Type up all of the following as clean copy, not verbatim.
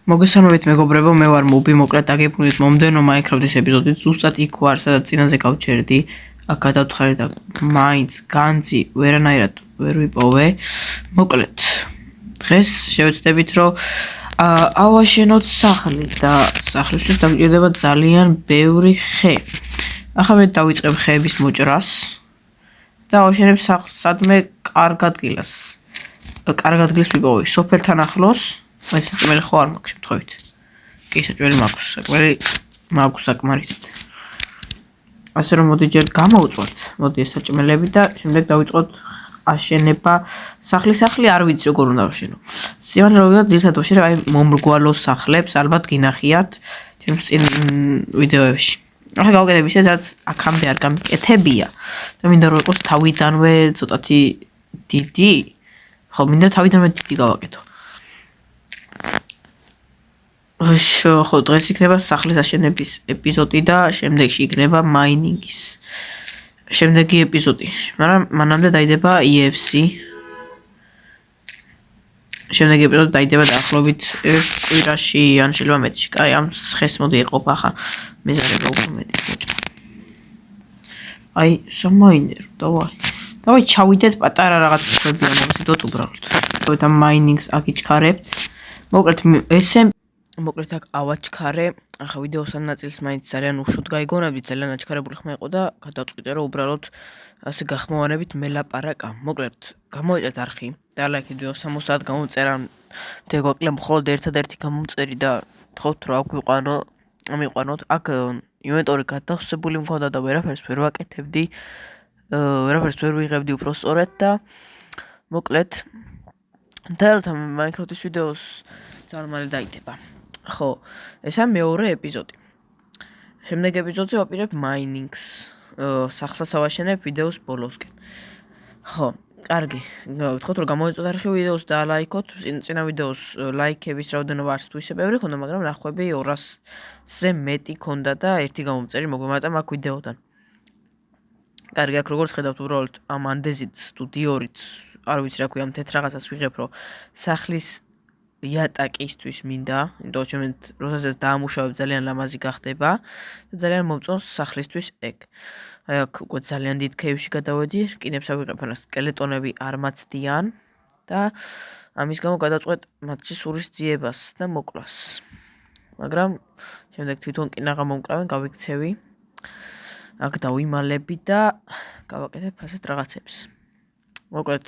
მოგესალმებით მეგობრებო, მე ვარ მუბი, მოკლედ დაგებრუნდით მომდევნო Minecraft-ის ეპიზოდით. ზუსტად იქ ვარ, სადაც წინაზე გავჩერდი. აქ გადავთხარი და მაინც განძი ვერანაირად ვერ ვიპოვე. მოკლედ, დღეს შევეცდებით, რომ ავაშენოთ სახლი და სახლისთვის დაგვჭირდება ძალიან ბევრი ხე. ახლა მე დავიწყებ ხეების მოჭრას და ავაშენებ სახლს სადმე კარგ ადგილას. კარგ ადგილს ვიპოვე, სოფელთან ახლოს. ეს საჭმელი ხო არ მაქვს შემთხვევით. კი, საჭმელი მაქვს, საჭმელი მაქვს საკმარისად. ასე რომ მოდი ჯერ გამოვწვათ, მოდი ეს საჭმელები და შემდეგ დავიწყოთ აშენება. სახლი არ ვიცი როგორ უნდა ვაშენო. სიამოვნე როგორ ძირითადად ვაშენებ აი მომრგვალო სახლებს, ალბათ გინახიათ ჩემს წინ ვიდეოებში. ახლა გავაკეთებ ისე, რაც აქამდე არ გამიკეთებია და მინდა რომ იყოს თავიდანვე ცოტათი დიდი. ხო, მინდა თავიდანვე დიდი გავაკეთო. ხო, დღეს იქნება სახლის აშენების ეპიზოდი და შემდეგში იქნება მაინინგის შემდეგი ეპიზოდი. მაგრამ მანამდე დაიდება EFC. შემდეგი ეპიზოდი დაიდება დაახლოებით კვირაში ან შეიძლება მეტში. კაი, ამ ხეს მოდი ეყოფა ხა მეზარება უფრო მეტი მოჭრა. აი, სამაინერ, დავაი ჩავიდეთ პატარა რაღაც ხები ამოვიდოთ უბრალოდ. და მაინინგს აგიჩქარებთ. მოკლედ აქ ავაჩქარე. ახლა ვიდეოს ამ ნაწილს მაინც ძალიან უშუთ გაიგონებდით, ძალიან აჩქარებული ხმა იყო და გადავწყვიტე რომ უბრალოდ ასე გახმოვანებით მელაპარაკა. მოკლედ გამოიჭრეთ არხი და ლაიქი ვიდეოს 60 გამოწერა. მდეგოკლე მხოლოდ ერთადერთი გამომწერი და თხოვთ რომ ამიყვანოთ. აქ ინვენტორი გადახსებული მქონდა და ვერაფერს ვერ ვაკეთებდი. ვერაფერს ვერ ვიღებდი უფრო სწორად და მოკლედ და Minecraft-ის ვიდეოს ძალიან მალე დაიდება. ხო, ესა მეორე ეპიზოდი. შემდეგ ეპიზოდზე ვაპირებ მაინინგს. სახლსაც ავაშენებ ვიდეოს ბოლოსკენ. ხო, კარგი. ვთქვათ რომ გამოიწვიოთ არხი ვიდეოს და ლაიქოთ. წინა ვიდეოს ლაიქების რაოდენობა არც თუ ისე ბევრი ხონდა, მაგრამ ნახვები 200-ზე მეტი ქონდა და ერთი გამომწერი მოგვემატა მაგ ვიდეოდან. კარგი, აქ როგორც ხედავთ, უბრალოდ ამ ანდეზით თუ დიორით, არ ვიცი რა ქვია, ამ თეთრ რაღაცას ვიღებ, რომ სახლის იატაკისთვის მინდა, იმიტომ რომ როდესაც დაამუშავებ ძალიან ლამაზი გახდება და ძალიან მომწონს სახლისთვის ეგ. აი აქ უკვე ძალიან დიდ ქეივში გადავედი, რკინებს ავიღებ, ანუ სკელეტონები არ მაცდიან და ამის გამო გადავწყვეტ მათში სურის ძიებას და მოკლას. მაგრამ შემდეგ თვითონ კინა გამომკრავენ, გავიქცევი. აქ დავიმალები და გავაკეთებ ასეთ რაღაცებს. მოკლედ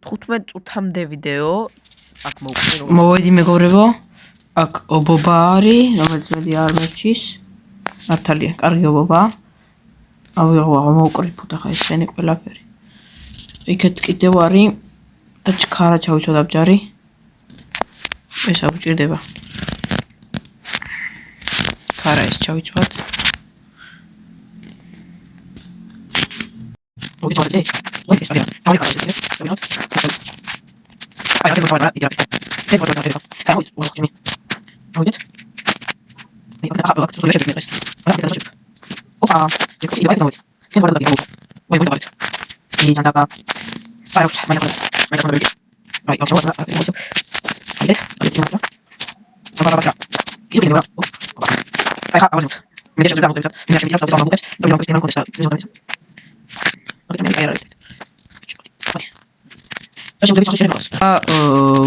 15 წუთამდე ვიდეო აქ მოვედი მეგობრებო. აქ ობობა არის, რომელიც მედი არ მერჩის. მართალია, კარგი ობობაა. მოვკრიფოთ ახლა ეს ხენი ყველაფერი. იქეთ კიდევ არის და ჩქარა ჩავიცვა დაბჯარი. ეს აღჭირდება. ქარა ეს ჩავიცვათ.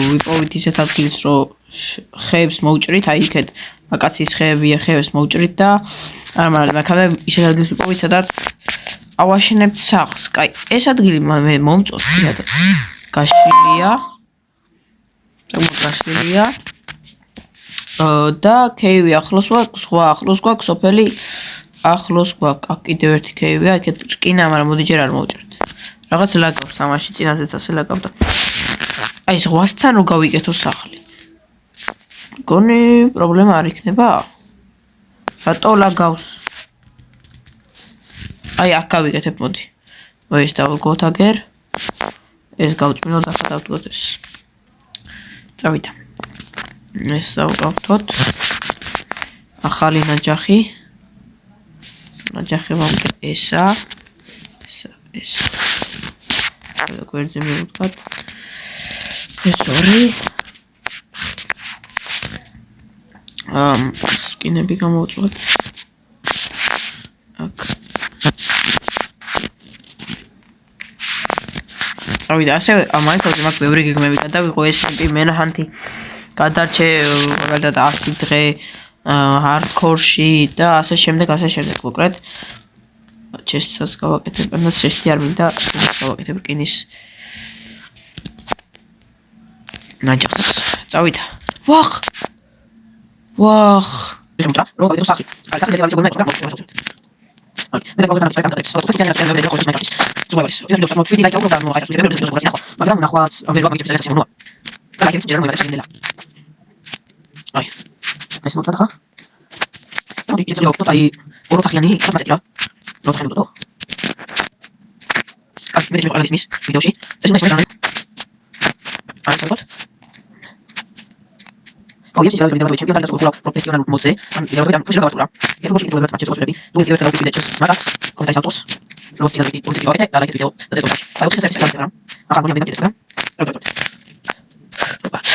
ვიპოვით ისეთ ადგილს, რომ ხეებს მოვჭრით, აი იქეთ აკაციის ხეებია, ხეებს მოვჭრით და არ მაგრამ ისეთ ადგილს ვიპოვით, სადაც ავაშენებთ სახლს. კაი, ეს ადგილი მე მომწონს, თუნდაც გაშლილია. და ქეივი ახლოს გვაქვს, სხვა ახლოს გვაქვს, სოფელი ახლოს გვაქვს. აქ კიდევ ერთი ქეივია, იქეთ რკინა, მაგრამ მოდი ჯერ არ მოვჭრით. რაღაც ლაგავს ამაში, წინაზეც ასე ლაგავდა. აი ზღვასთან რო გავიკეთო სახლი. გონი პრობლემა არ იქნება? რატო ლაგავს? აი აქ გავიკეთებ, მოდი. ეს დავგოთ აგერ. ეს გავწმინოთ, ახლა დავდგოთ ეს. წავიდა. ეს დავგავთოთ. ახალი ნაჯახი. ნაჯახი მომდე ესა. გვერდზე მივუდგათ. ეს ორი სკინები გამოვწვათ. აქ. წავიდა ასევე მაინკრაფტზე მაგ ბევრი გეგმები გადავიღო SMP მენჰანტი გადარჩე მაგალითად 100 დღე hardcore-ში და ასე შემდეგ მოკლედ ჩესტსაც გავაკეთებ, ანუ ჩესტი არ მინდა გავაკეთებ რკინის ნაჯახს. წავიდა. ვახ. შემოჭრა, რო გავიდო სახი. აი სახი დაიწყო მე მე გავიგე და გადაგწევ. თუ თქვენ არ შეიძლება ხოლმე მაინკრაფტის. ზოგადად, ის ვიდეოს მოგვიდი და ჩაუბრუნდა ნუ აი ეს ვიდეო ვიდეოს გასახო. მაგრამ ნახოთ, ვერ ვაგიჩებს ეს ნუ. და აი ეს ჯერა მოიწერა შეგელა. აი. ეს მოჭრა ხა? ნუ ის ჯერა ოქტო აი ოროთახიანი სამასეთრა. როთახიანი დო. კაცი მე შეყალის მის ვიდეოში. ეს უნდა შეიძლება აი საბოთ. ოი ეს შეიძლება ვიდეო ჩემპიონატი და სკოლა პროფესიონალ მოდზე ან ვიდეო და შეიძლება გავატურა. ეს როგორი ვიდეო მაჩეს როშები. ნუ ვიდეო და ვიდეო ჩეს. მაგას კომენტარი ავტორს. როთი და ვიდეო ვიდეო და ლაიქ ვიდეო და ზოგადად. აი ოთხი წელი გამიგრამ. ახლა გონია ვიდეო და. ოპაც.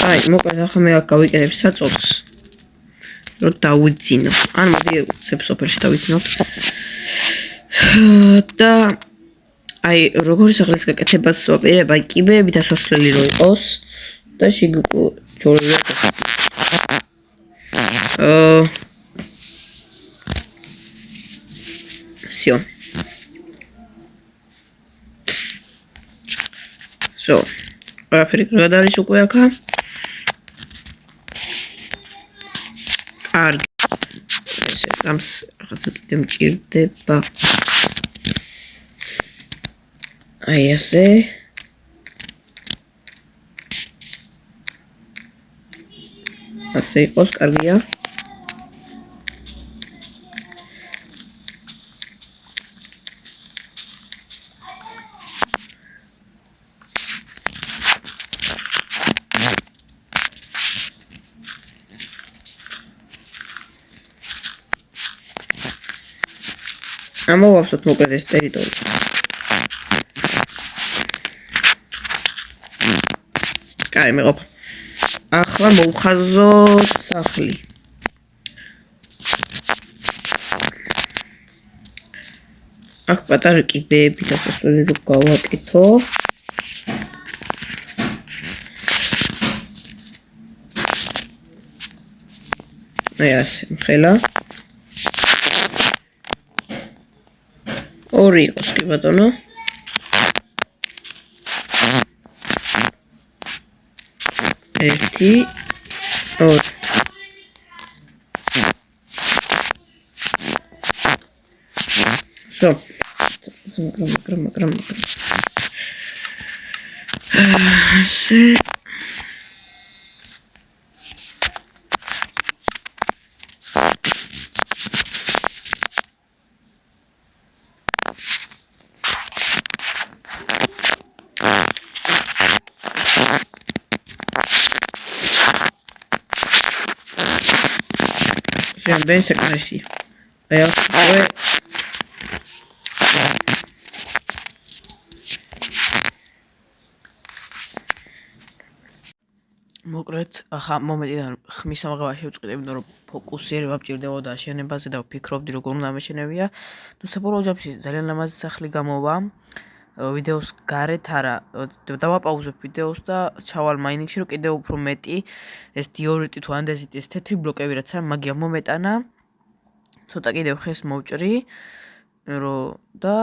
აი მოკლედ ახლა მე აქ გავიკეთებ საწოლს. რომ დავიძინო. ან მოდი უცებ სოფელში დავიძინოთ. და აი როგორი სახლის გაკეთებას ვაპირებ, აი კიბეები დასასვლელი რო იყოს და შეგჯოლები всё. So, ყველაფერი კარგად არის უკვე აქა. კარგი. ესე ამს რაღაცა კიდე მჭირდება. აი ესე. ასე იყოს, კარგია. ამოვავსოთ მოკლედ ეს ტერიტორია. კაი, მეყოფა. ახლა მოვხაზოთ სახლი. აქ პატარა კიბეები დასასვლელი რო გავაკეთო. აი ასე, მხელა. ორი იყოს კი ბატონო. ერთი, ორი. So. მაგრამ. ასე. Ben საკრისი. აი ახლა მოკლედ ახლა მომენტიდან ხმის ამაღება შევწყვეტ, იმიტომ რომ ფოკუსირება მჭირდებოდა აშენებაზე და ვფიქრობდი როგორ უნდა ამეშენებია. თუ საბოლოო ჯამში ძალიან ლამაზი სახლი გამოვა. ვიდეოს გარეთ არა დავაპაუზებ ვიდეოს და ჩავალ მაინინგში რომ კიდევ უფრო მეტი ეს დიორიტი თუ ანდეზიტი ეს თეთრი ბლოკები რაც არის მაგია მომეტანა ცოტა კიდევ ხეს მოვჭრი რომ და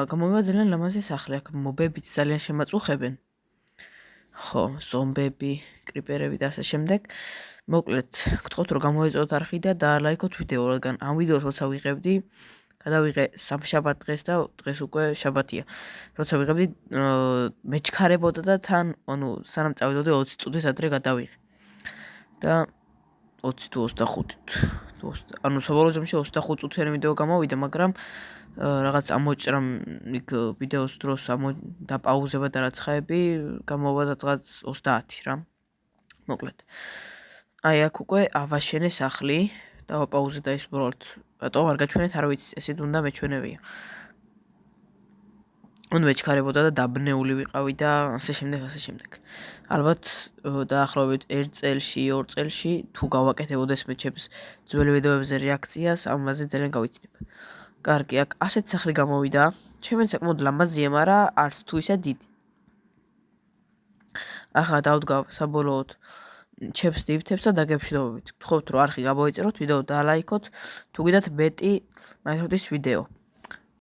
გამოვიდა ძალიან ლამაზი სახლი აქ მობებიც ძალიან შემაწუხებენ ხო ზომბები კრიპერები და ასე შემდეგ მოკლედ გთხოვთ რომ გამოეწოდოთ არხი და დაალაიქოთ ვიდეო რადგან ამ ვიდეოს როცა ვიღებდი გადავიღე სამშაბათ დღეს და დღეს უკვე შაბათია. როცა ვიღებდი მეჩქარებოდა და თან, ანუ სანამ წავიდოდი 20 წუთის ადრე გადავიღე. და 20 თუ 25. ანუ საბოლოო ჯამში 25 წუთიანი ვიდეო გამოვიდა, მაგრამ რაღაც ამოჭრა იქ ვიდეოს დროს დაპაუზება და რაც ხაები გამოვა რაღაც 30 რა. მოკლედ. აი აქ უკვე ავაშენე სახლი. დავაპაუზე და ის უბრალოდ ბატონო არ გაჩვენეთ არ ვიცი ესეთ უნდა მეჩვენებია უნდა მეჩქარებოდა და დაბნეული ვიყავი და ასე შემდეგ. ალბათ დაახლოებით 1 წელში, 2 წელში თუ გავაკეთებოდ ეს ჩემს ძველი ვიდეოებზე რეაქციას, ამაზე ძალიან გავიცნებ. კარგი, აქ ასეთ სახლი გამოვიდა. ჩემი საკმაოდ ლამაზია, მაგრამ არც თუ ისე დიდი. ახლა დავდგავ საბოლოოდ ჩემს ტიპებს და დაგემშვიდობებით. გთხოვთ რომ არხი გამოიწეროთ, ვიდეო დალაიქოთ, თუ გიდათ მეტი Minecraft-ის ვიდეო.